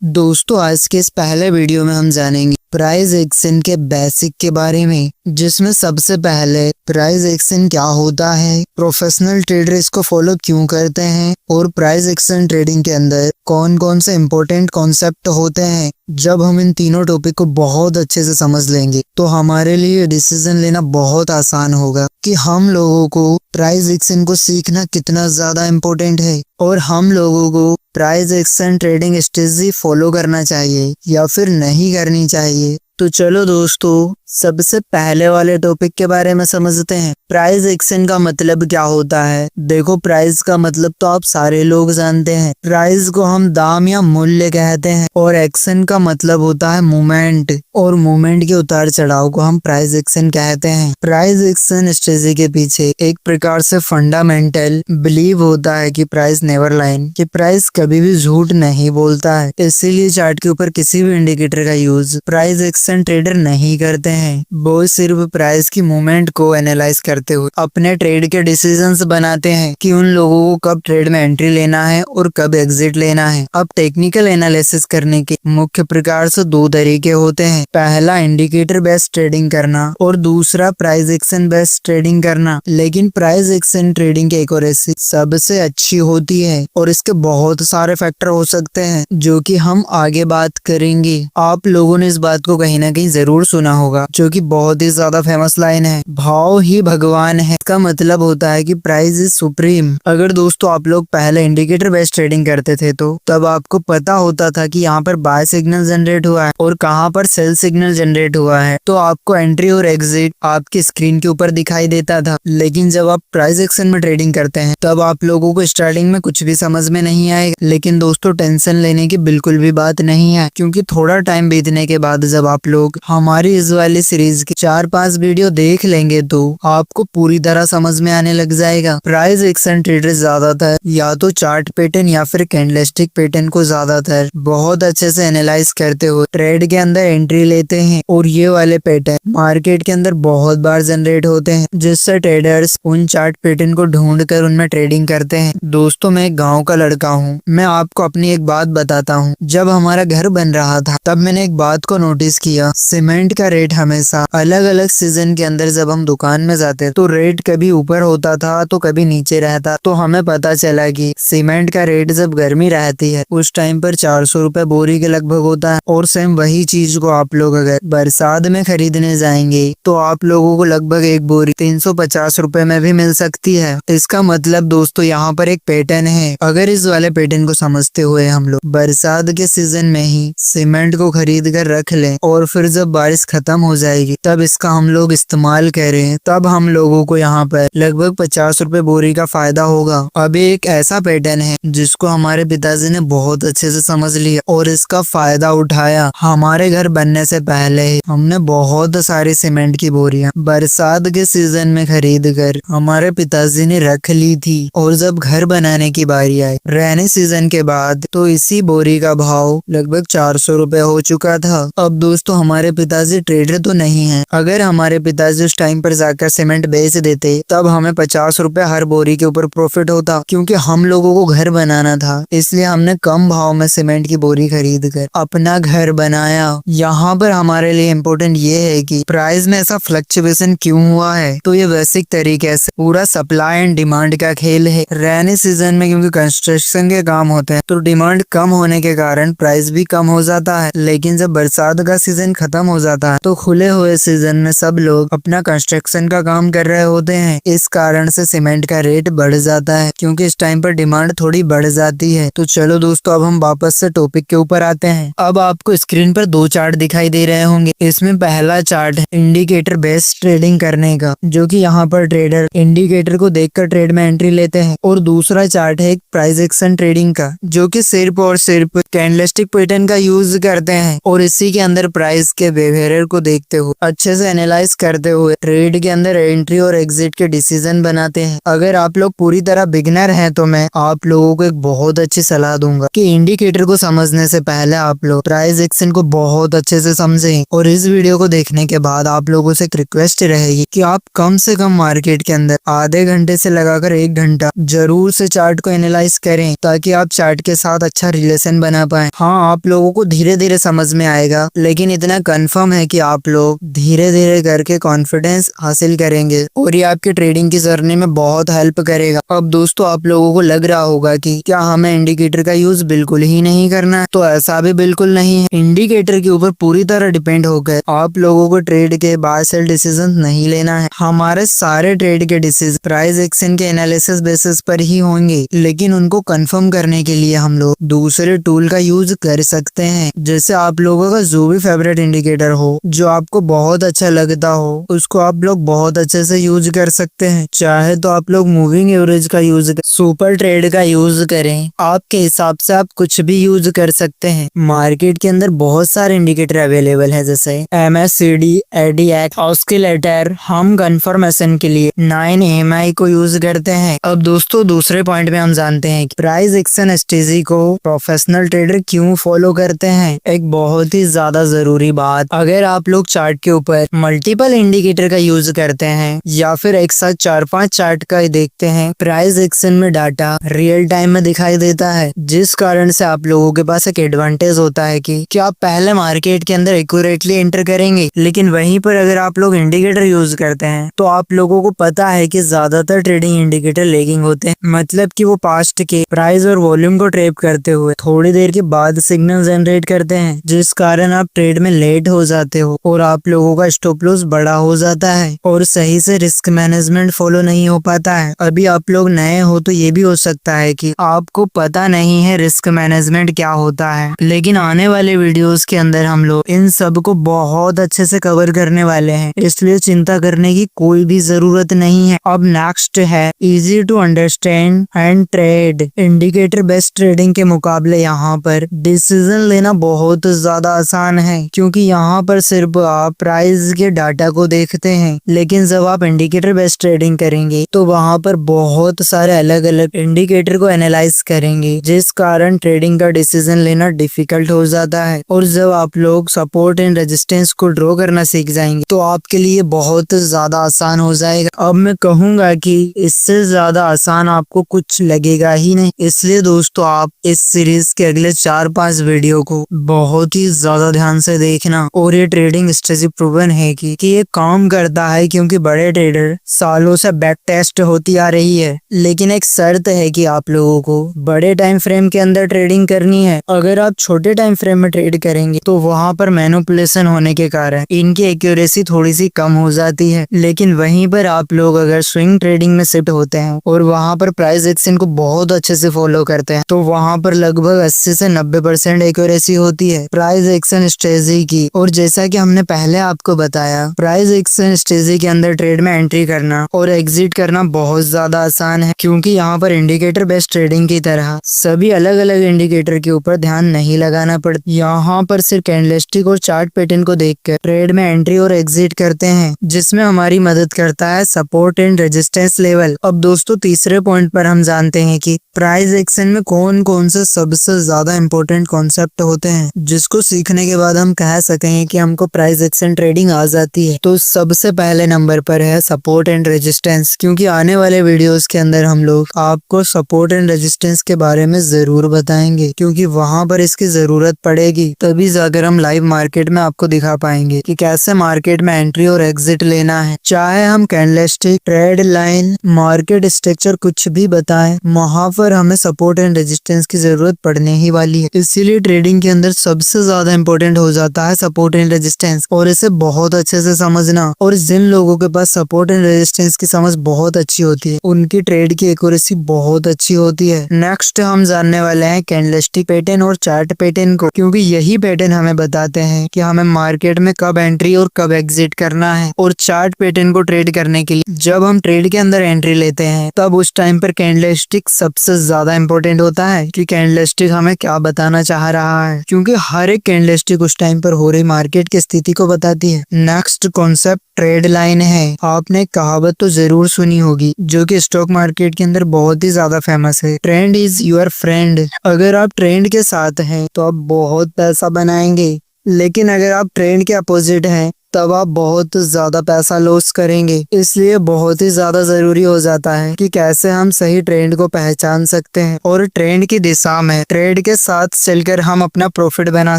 दोस्तों आज के इस पहले वीडियो में हम जानेंगे प्राइस एक्शन के बेसिक के बारे में, जिसमें सबसे पहले प्राइस एक्शन क्या होता है, प्रोफेशनल ट्रेडर इसको फॉलो क्यों करते हैं और प्राइस एक्शन ट्रेडिंग के अंदर कौन कौन से इम्पोर्टेंट कॉन्सेप्ट होते हैं। जब हम इन तीनों टॉपिक को बहुत अच्छे से समझ लेंगे तो हमारे लिए डिसीजन लेना बहुत आसान होगा कि हम लोगों को प्राइस एक्शन को सीखना कितना ज्यादा इम्पोर्टेंट है और हम लोगों को price action trading strategy follow करना चाहिए या फिर नहीं करनी चाहिए। तो चलो दोस्तों सबसे पहले वाले टॉपिक के बारे में समझते हैं। प्राइस एक्शन का मतलब क्या होता है। देखो प्राइस का मतलब तो आप सारे लोग जानते हैं, प्राइस को हम दाम या मूल्य कहते हैं और एक्शन का मतलब होता है मूवमेंट, और मूवमेंट के उतार चढ़ाव को हम प्राइस एक्शन कहते हैं। प्राइस एक्शन स्ट्रेटजी के पीछे एक प्रकार से फंडामेंटल बिलीव होता है कि प्राइस नेवर लाइन, कि प्राइस कभी भी झूठ नहीं बोलता है। इसीलिए चार्ट के ऊपर किसी भी इंडिकेटर का यूज प्राइस एक्शन ट्रेडर नहीं करते हैं। वो सिर्फ प्राइस की मूवमेंट को एनालाइज करते हुए अपने ट्रेड के डिसीजंस बनाते हैं कि उन लोगों को कब ट्रेड में एंट्री लेना है और कब एग्जिट लेना है। अब टेक्निकल एनालिसिस करने के मुख्य प्रकार से दो तरीके होते हैं, पहला इंडिकेटर बेस्ड ट्रेडिंग करना और दूसरा प्राइस एक्शन बेस्ड ट्रेडिंग करना। लेकिन प्राइस एक्शन ट्रेडिंग की एक्यूरेसी सबसे अच्छी होती है और इसके बहुत सारे फैक्टर हो सकते हैं जो कि हम आगे बात करेंगे। आप लोगों ने इस बात को कहीं ना कहीं जरूर सुना होगा, जो कि बहुत ही ज्यादा फेमस लाइन है, भाव ही भगवान है। इसका मतलब होता है कि प्राइस इज सुप्रीम। अगर दोस्तों आप लोग पहले इंडिकेटर बेस्ड ट्रेडिंग करते थे तो तब आपको पता होता था कि यहाँ पर बाय सिग्नल जनरेट हुआ है और कहाँ पर सेल सिग्नल जनरेट हुआ है, तो आपको एंट्री और एग्जिट आपकी स्क्रीन के ऊपर दिखाई देता था। लेकिन जब आप प्राइस एक्शन में ट्रेडिंग करते हैं तब आप लोगों को स्टार्टिंग में कुछ भी समझ में नहीं आएगा। लेकिन दोस्तों टेंशन लेने की बिल्कुल भी बात नहीं है, क्योंकि थोड़ा टाइम बीतने के बाद जब आप लोग हमारी इस वाली सीरीज की 4-5 वीडियो देख लेंगे तो आपको पूरी तरह समझ में आने लग जाएगा। प्राइस एक्शन ट्रेडर ज्यादातर या तो चार्ट पैटर्न या फिर कैंडलस्टिक पैटर्न को ज्यादातर बहुत अच्छे से एनालाइज करते हुए ट्रेड के अंदर एंट्री लेते हैं, और ये वाले पैटर्न मार्केट के अंदर बहुत बार जनरेट होते हैं, जिससे ट्रेडर्स उन चार्ट पैटर्न को ढूंढ कर उनमें ट्रेडिंग करते हैं। दोस्तों मैं एक गाँव का लड़का हूँ, मैं आपको अपनी एक बात बताता हूँ। जब हमारा घर बन रहा था तब मैंने एक बात को नोटिस किया, सीमेंट का रेट हमेशा अलग अलग सीजन के अंदर जब हम दुकान में जाते तो रेट कभी ऊपर होता था तो कभी नीचे रहता। तो हमें पता चला कि सीमेंट का रेट जब गर्मी रहती है उस टाइम पर 400 रुपए बोरी के लगभग होता है, और सेम वही चीज को आप लोग अगर बरसात में खरीदने जाएंगे तो आप लोगों को लगभग एक बोरी 350 रुपए में भी मिल सकती है। इसका मतलब दोस्तों यहाँ पर एक पैटर्न है। अगर इस वाले पैटर्न को समझते हुए हम लोग बरसात के सीजन में ही सीमेंट को खरीद कर रख लें और फिर जब बारिश खत्म हो जाएगी तब इसका हम लोग इस्तेमाल करें, तब हम लोगों को यहाँ पर लगभग 50 रुपए बोरी का फायदा होगा। अब एक ऐसा पैटर्न है जिसको हमारे पिताजी ने बहुत अच्छे से समझ लिया और इसका फायदा उठाया। हमारे घर बनने से पहले ही हमने बहुत सारी सीमेंट की बोरियां बरसात के सीजन में खरीद कर हमारे पिताजी ने रख ली थी, और जब घर बनाने की बारी आई रहने सीजन के बाद तो इसी बोरी का भाव लगभग 400 रुपए हो चुका था। अब दोस्तों हमारे पिताजी ट्रेडर तो नहीं है, अगर हमारे पिताजी उस टाइम पर जाकर सीमेंट बेच देते तब हमें 50 रुपए हर बोरी के ऊपर प्रॉफिट होता, क्योंकि हम लोगों को घर बनाना था इसलिए हमने कम भाव में सीमेंट की बोरी खरीद कर अपना घर बनाया। यहाँ पर हमारे लिए इम्पोर्टेंट ये है कि प्राइस में ऐसा फ्लक्चुएशन क्यों हुआ है, तो ये बेसिक तरीके से पूरा सप्लाई एंड डिमांड का खेल है। रहने सीजन में क्योंकि कंस्ट्रक्शन के काम होते हैं तो डिमांड कम होने के कारण प्राइस भी कम हो जाता है, लेकिन जब बरसात का सीजन खत्म हो जाता है तो खुले हुए सीजन में सब लोग अपना कंस्ट्रक्शन का काम कर रहे होते हैं। इस कारण से सीमेंट का रेट बढ़ जाता है, क्योंकि इस टाइम पर डिमांड थोड़ी बढ़ जाती है। तो चलो दोस्तों अब हम वापस से टॉपिक के ऊपर आते हैं। अब आपको स्क्रीन पर दो चार्ट दिखाई दे रहे होंगे। इसमें पहला चार्ट है इंडिकेटर बेस्ड ट्रेडिंग करने का, जो कि यहाँ पर ट्रेडर इंडिकेटर को देखकर ट्रेड में एंट्री लेते हैं, और दूसरा चार्ट है प्राइस एक्शन ट्रेडिंग का, जो कि सिर्फ और सिर्फ कैंडलस्टिक पैटर्न का यूज करते हैं और इसी के अंदर प्राइस के बिहेवियर को देखते हुए अच्छे से एनालाइज करते हुए ट्रेड के अंदर एंट्री और एग्जिट के डिसीजन बनाते हैं। अगर आप लोग पूरी तरह बिगनर हैं तो मैं आप लोगों को एक बहुत अच्छी सलाह दूंगा कि इंडिकेटर को समझने से पहले आप लोग प्राइस एक्शन को बहुत अच्छे से समझें। और इस वीडियो को देखने के बाद आप लोगों से एक रिक्वेस्ट रहेगी कि आप कम से कम मार्केट के अंदर आधे घंटे से लगाकर 1 घंटा जरूर से चार्ट को एनालाइज करें, ताकि आप चार्ट के साथ अच्छा रिलेशन बना पाए। हाँ, आप लोगों को धीरे धीरे समझ में आएगा, लेकिन इतना कंफर्म है कि आप लोग धीरे धीरे करके कॉन्फिडेंस हासिल करेंगे और ये आपकी ट्रेडिंग की जर्नी में बहुत हेल्प करेगा। अब दोस्तों, आप लोगों को लग रहा होगा कि क्या हमें इंडिकेटर का यूज बिल्कुल ही नहीं करना है? तो ऐसा भी बिल्कुल नहीं है। इंडिकेटर के ऊपर पूरी तरह डिपेंड होकर आप लोगों को ट्रेड के बाय सेल डिसीजन नहीं लेना है। हमारे सारे ट्रेड के डिसीजन प्राइस एक्शन के एनालिसिस बेसिस पर ही होंगे, लेकिन उनको कंफर्म करने के लिए हम लोग दूसरे टूल का यूज कर सकते हैं। जैसे आप लोगों का जो भी फेवरेट इंडिकेटर हो, जो आपको बहुत अच्छा लगता हो, उसको आप लोग बहुत अच्छे से यूज कर सकते हैं। चाहे तो आप लोग मूविंग एवरेज का यूज करें, सुपर ट्रेड का यूज करें, आपके हिसाब से आप कुछ भी यूज कर सकते हैं। मार्केट के अंदर बहुत सारे इंडिकेटर अवेलेबल है, जैसे MACD, ADX, ऑस्किलेटर। हम कंफर्मेशन के लिए 9EMI को यूज करते हैं। अब दोस्तों, दूसरे पॉइंट में हम जानते हैं कि प्राइस एक्शन स्ट्रेटजी को प्रोफेशनल ट्रेडर क्यों फॉलो करते हैं। एक बहुत ही ज्यादा जरूरी बात, अगर आप लोग चार्ट के ऊपर मल्टीपल इंडिकेटर का यूज करते हैं या फिर एक साथ 4-5 चार्ट का देखते हैं, प्राइस एक्शन में डाटा रियल टाइम में दिखाई देता है, जिस कारण से आप लोगों के पास एक एडवांटेज होता है कि आप पहले मार्केट के अंदर एक्यूरेटली एंटर करेंगे। लेकिन वहीं पर अगर आप लोग इंडिकेटर यूज करते हैं तो आप लोगों को पता है कि ज्यादातर ट्रेडिंग इंडिकेटर लेगिंग होते हैं, मतलब कि वो पास्ट के प्राइस और वॉल्यूम को ट्रेप करते हुए थोड़ी देर के बाद सिग्नल जनरेट करते हैं, जिस कारण आप ट्रेड में लेट हो जाते हो और आप लोगों का स्टॉप लॉस बड़ा हो जाता है और सही से रिस्क मैनेजमेंट फॉलो नहीं हो पाता है। अभी आप लोग नए हो तो ये भी हो सकता है कि आपको पता नहीं है रिस्क मैनेजमेंट क्या होता है, लेकिन आने वाले वीडियोस के अंदर हम लोग इन सब को बहुत अच्छे से कवर करने वाले हैं, इसलिए चिंता करने की कोई भी जरूरत नहीं है। अब नेक्स्ट है easy to understand and trade. Indicator based trading के मुकाबले यहाँ पर डिसीजन लेना बहुत ज्यादा आसान है, क्योंकि यहाँ पर सिर्फ आप प्राइस के डाटा को देखते हैं। लेकिन जब आप इंडिकेटर बेस्ड ट्रेडिंग करेंगे तो वहाँ पर बहुत सारे अलग अलग इंडिकेटर को एनालाइज करेंगे, जिस कारण ट्रेडिंग का डिसीजन लेना डिफिकल्ट हो जाता है। और जब आप लोग सपोर्ट एंड रेजिस्टेंस को ड्रॉ करना सीख जाएंगे तो आपके लिए बहुत ज्यादा आसान हो जाएगा। अब मैं कहूंगा कि इससे ज्यादा आसान आपको कुछ लगेगा ही नहीं। इसलिए दोस्तों, आप इस सीरीज के अगले 4-5 वीडियो को बहुत ही ज्यादा ध्यान से देखना। और ये ट्रेडिंग स्ट्रेटजी प्रूवन है कि ये काम करता है, क्योंकि बड़े ट्रेडर सालों से बैक टेस्ट होती आ रही है। लेकिन एक शर्त है कि आप लोगों को बड़े टाइम फ्रेम के अंदर ट्रेडिंग करनी है। अगर आप छोटे टाइम फ्रेम में ट्रेड करेंगे तो वहाँ पर मैनिपुलेशन होने के कारण इनकी एक्यूरेसी थोड़ी सी कम हो जाती है। लेकिन वहीं पर आप लोग अगर स्विंग ट्रेडिंग में शिफ्ट होते हैं और वहाँ पर प्राइस एक्शन को बहुत अच्छे से फॉलो करते हैं तो वहाँ पर लगभग 80 से 90% एक्यूरेसी होती है प्राइस एक्शन स्ट्रेटजी की। और जैसा कि हमने पहले आपको बताया, प्राइस एक्शन स्ट्रेटजी के अंदर ट्रेड में एंट्री करना और एग्जिट करना बहुत ज्यादा आसान है, क्योंकि यहाँ पर इंडिकेटर बेस्ड ट्रेडिंग की तरह सभी अलग अलग इंडिकेटर के ऊपर ध्यान नहीं लगाना पड़ता। यहाँ पर सिर्फ कैंडलस्टिक और चार्ट पैटर्न को देखकर ट्रेड में एंट्री और एग्जिट करते हैं, जिसमें हमारी मदद करता है सपोर्ट एंड रेजिस्टेंस लेवल। अब दोस्तों, तीसरे पॉइंट पर हम जानते हैं कि प्राइस एक्शन में कौन कौन से सबसे ज्यादा इम्पोर्टेंट कॉन्सेप्ट होते हैं, जिसको सीखने के बाद हम कह सकें कि हमको प्राइस एक्शन ट्रेडिंग आ जाती है। तो सबसे पहले नंबर पर है सपोर्ट एंड रेजिस्टेंस, क्योंकि आने वाले वीडियोस के अंदर हम लोग आपको सपोर्ट एंड रेजिस्टेंस के बारे में जरूर बताएंगे, क्योंकि वहां पर इसकी जरूरत पड़ेगी। तभी जाकर हम लाइव मार्केट में आपको दिखा पाएंगे कि कैसे मार्केट में एंट्री और एग्जिट लेना है। चाहे हम candlestick, trade line, market structure कुछ भी बताएं, वहां पर हमें सपोर्ट एंड रेजिस्टेंस की जरूरत पड़ने ही वाली है। इसीलिए ट्रेडिंग के अंदर सबसे ज्यादा इंपॉर्टेंट हो जाता है सपोर्ट एंड रेजिस्टेंस, और इसे बहुत अच्छे से समझना। और जिन लोगों के पास सपोर्ट एंड रेजिस्टेंस की समझ बहुत अच्छी होती है, उनकी ट्रेड की एक्यूरेसी बहुत अच्छी होती है। नेक्स्ट हम जानने वाले हैं कैंडलस्टिक पैटर्न और चार्ट पैटर्न को, क्योंकि यही पैटर्न हमें बताते हैं कि हमें मार्केट में कब एंट्री और कब एग्जिट करना है। और चार्ट पैटर्न को ट्रेड करने के लिए जब हम ट्रेड के अंदर एंट्री लेते हैं तब उस टाइम पर कैंडलस्टिक सबसे ज्यादा इंपॉर्टेंट होता है कि कैंडलस्टिक हमें क्या बताना चाह रहा है, क्योंकि हर एक कैंडलस्टिक उस टाइम टाइम पर हो रही मार्केट की स्थिति को बताती है। नेक्स्ट कॉन्सेप्ट ट्रेड लाइन है। आपने कहावत तो जरूर सुनी होगी जो कि स्टॉक मार्केट के अंदर बहुत ही ज्यादा फेमस है, ट्रेंड इज योर फ्रेंड। अगर आप ट्रेंड के साथ हैं तो आप बहुत पैसा बनाएंगे, लेकिन अगर आप ट्रेंड के अपोजिट हैं तब आप बहुत ज्यादा पैसा लॉस करेंगे। इसलिए बहुत ही ज्यादा जरूरी हो जाता है कि कैसे हम सही ट्रेंड को पहचान सकते हैं और ट्रेंड की दिशा में ट्रेड के साथ चलकर हम अपना प्रॉफिट बना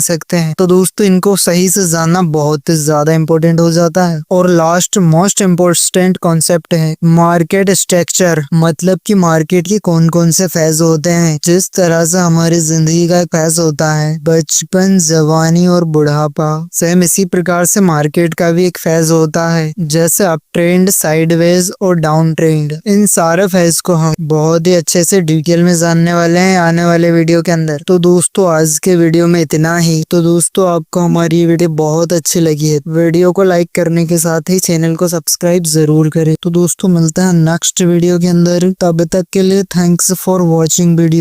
सकते हैं। तो दोस्तों इनको सही से जानना बहुत ज्यादा इम्पोर्टेंट हो जाता है। और लास्ट मोस्ट इम्पोर्टेंट कॉन्सेप्ट है मार्केट स्ट्रक्चर, मतलब कि मार्केट के कौन कौन से फेज होते हैं। जिस तरह से हमारी जिंदगी का एक फेज होता है बचपन, जवानी और बुढ़ापा, सेम इसी प्रकार से मार्केट का भी एक फेज होता है, जैसे अप ट्रेंड, साइडवेज और डाउन ट्रेंड। इन सारे फेज को हम बहुत ही अच्छे से डिटेल में जानने वाले हैं आने वाले वीडियो के अंदर। तो दोस्तों आज के वीडियो में इतना ही। तो दोस्तों आपको हमारी वीडियो बहुत अच्छी लगी है, वीडियो को लाइक करने के साथ ही चैनल को सब्सक्राइब जरूर करें। तो दोस्तों मिलते हैं नेक्स्ट वीडियो के अंदर, तब तक के लिए थैंक्स फॉर वॉचिंग वीडियो।